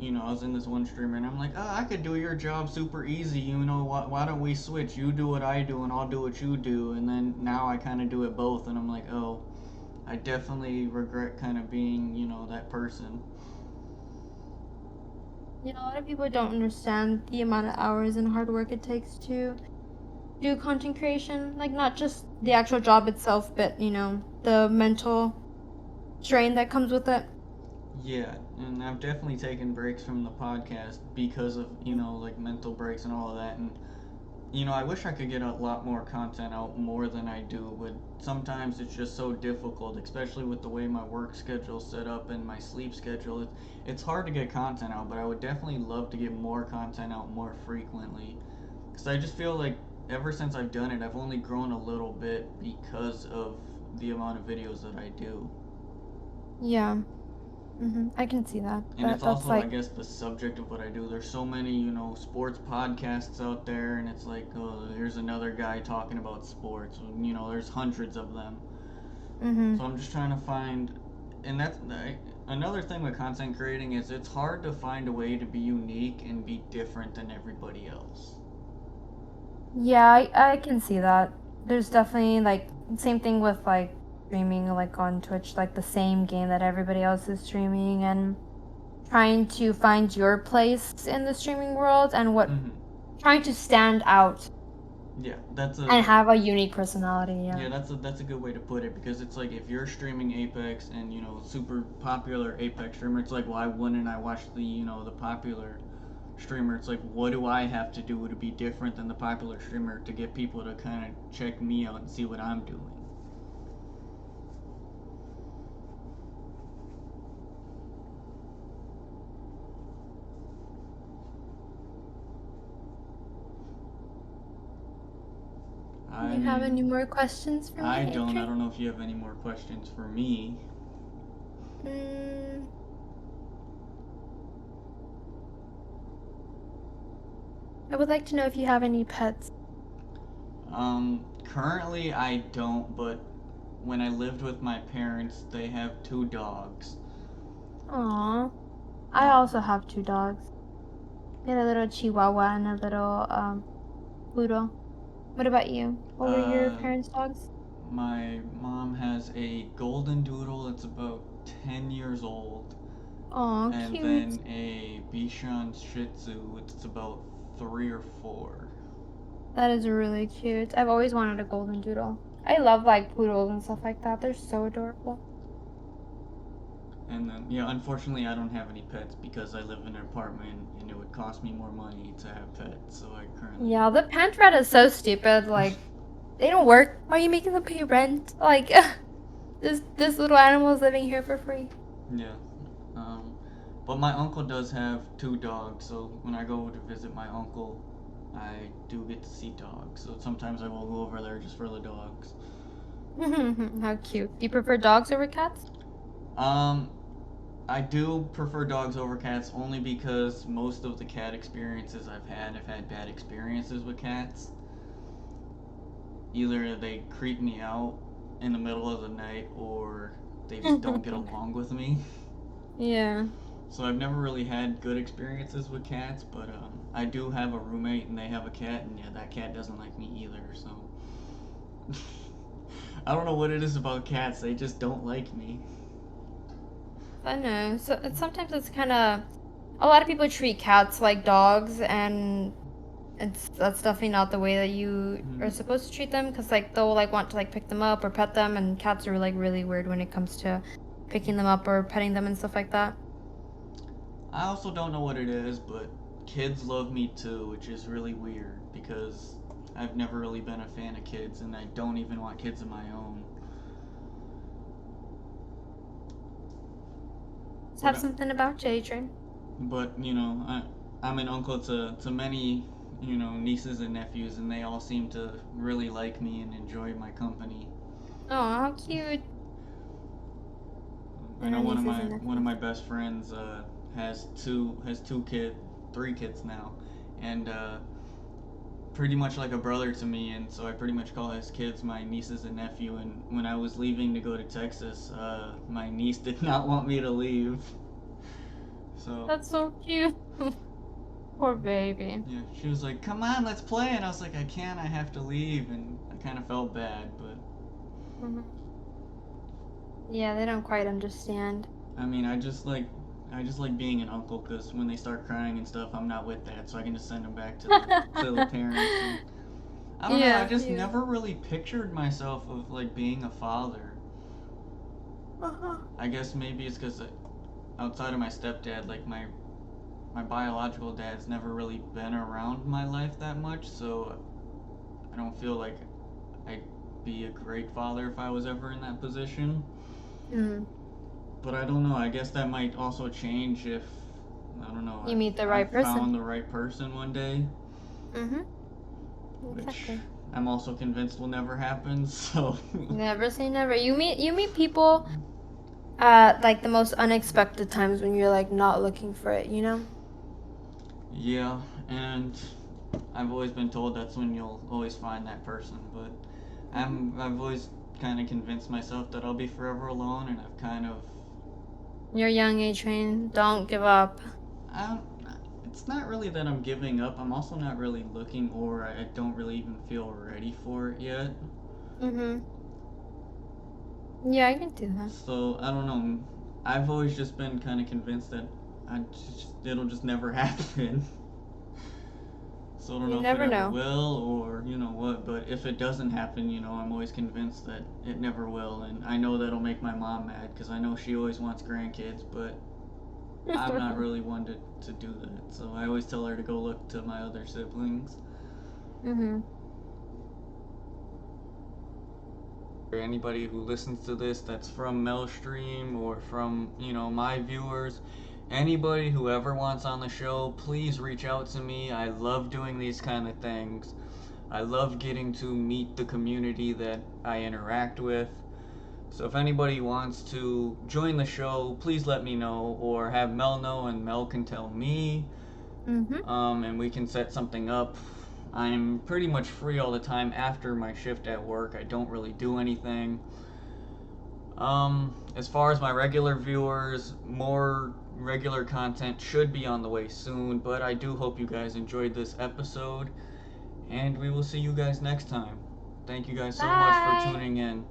in this one streamer, and I'm like, oh, I could do your job super easy. Why don't we switch? You do what I do, and I'll do what you do. And then now I kind of do it both, and I'm like, oh, I definitely regret kind of being, that person. A lot of people don't understand the amount of hours and hard work it takes to do content creation. Like, not just the actual job itself, but, the mental strain that comes with it. Yeah, and I've definitely taken breaks from the podcast because of, like mental breaks and all of that. And I wish I could get a lot more content out more than I do, but sometimes it's just so difficult, especially with the way my work schedule's set up and my sleep schedule. It's hard to get content out, but I would definitely love to get more content out more frequently. Because I just feel like ever since I've done it, I've only grown a little bit because of the amount of videos that I do. Yeah. I can see that. And it's That's also, I like, guess, the subject of what I do. There's so many, sports podcasts out there, and it's like, oh, here's another guy talking about sports. There's hundreds of them. mm-hmm. So I'm just trying to find, and that's another thing with content creating is it's hard to find a way to be unique and be different than everybody else. Yeah, I can see that. There's definitely like same thing with like streaming like on Twitch, like the same game that everybody else is streaming, and trying to find your place in the streaming world and what Hmm. trying to stand out Yeah, that's a and have a unique personality, yeah. yeah, that's a good way to put it because it's like if you're streaming Apex and super popular Apex streamer, it's like why wouldn't I watch the the popular streamer? It's like what do I have to do to be different than the popular streamer to get people to kind of check me out and see what I'm doing? Do I you have any mean, more questions for I me, don't. I Adrian? don't know if you have any more questions for me. Mm, I would like to know if you have any pets. Currently I don't, but when I lived with my parents, they have two dogs. Aw. I Um, also have two dogs. We had a little Chihuahua and a little poodle. What about you? What were your uh, parents' dogs? my mom has a golden doodle that's about 10 years old, Aw, and cute. then a Bichon Shih Tzu, it's about 3 or 4. That is really cute. I've always wanted a golden doodle. I love like poodles and stuff like that. They're so adorable. And then, yeah, unfortunately, I don't have any pets because I live in an apartment and it would cost me more money to have pets, so I currently. Yeah, the pant rat is so stupid. Like, they don't work. Why are you making them pay rent? Like, this little animal is living here for free. Yeah. Um, but my uncle does have two dogs, so when I go to visit my uncle, I do get to see dogs. So sometimes I will go over there just for the dogs. How cute. Do you prefer dogs over cats? Um, I do prefer dogs over cats only because most of the cat experiences I've had bad experiences with cats. Either they creep me out in the middle of the night or they just don't get along with me. Yeah. So I've never really had good experiences with cats, but I do have a roommate and they have a cat, and yeah, that cat doesn't like me either. So I don't know what it is about cats; they just don't like me. I know. So sometimes it's kind of a lot of people treat cats like dogs, and that's definitely not the way that you are Hmm. supposed to treat them. Because like they'll like want to like pick them up or pet them, and cats are like really weird when it comes to picking them up or petting them and stuff like that. I also don't know what it is, but kids love me too, which is really weird because I've never really been a fan of kids, and I don't even want kids of my own. Just have But something about J-Train. I'm an uncle to many nieces and nephews, and they all seem to really like me and enjoy my company. Oh, how cute! I And know our nieces and one of nephews. my best friends has two kid 3 kids now, and pretty much like a brother to me, and so I pretty much call his kids my nieces and nephew. And when I was leaving to go to Texas, my niece did not want me to leave, so That's so cute. Poor baby. yeah, she was like, "Come on, let's play," and I was like, "I can't, I have to leave," and I kind of felt bad, but Hmm. Yeah, they don't quite understand. I mean, I just like being an uncle because when they start crying and stuff, I'm not with that, so I can just send them back to the parents. And I don't know, I Yeah, just yeah. never really pictured myself of like being a father. Uh-huh. I guess maybe it's because outside of my stepdad, like my biological dad's never really been around my life that much, so I don't feel like I'd be a great father if I was ever in that position. Mm. But I don't know. I guess that might also change if I don't know. You meet the I've right person. found the right person one day, Mm-hmm. which Exactly. I'm also convinced will never happen. So Never say never. You meet people at like the most unexpected times when you're like not looking for it, you know? yeah, and I've always been told that's when you'll always find that person. But Hmm. I've always kind of convinced myself that I'll be forever alone, and I've kind of You're young, A-Train. Don't give up. I don't. It's not really that I'm giving up. I'm also not really looking, or I don't really even feel ready for it yet. Mm-hmm. Yeah, I can do that. So I don't know. I've always just been kind of convinced that it'll just never happen. So I don't You know if it never ever know. will or what. But if it doesn't happen, I'm always convinced that it never will. And I know that'll make my mom mad because I know she always wants grandkids, but I'm not really one to do that. So I always tell her to go look to my other siblings. Mm-hmm. For anybody who listens to this that's from Melstream or from, my viewers, anybody who ever wants on the show, please reach out to me. I love doing these kind of things. I love getting to meet the community that I interact with. So if anybody wants to join the show, please let me know or have Mel know and Mel can tell me. Mm-hmm. And we can set something up. I'm pretty much free all the time after my shift at work. I don't really do anything. As far as my regular viewers, more regular content should be on the way soon, but I do hope you guys enjoyed this episode, and we will see you guys next time. Thank you guys so much for Bye. tuning in.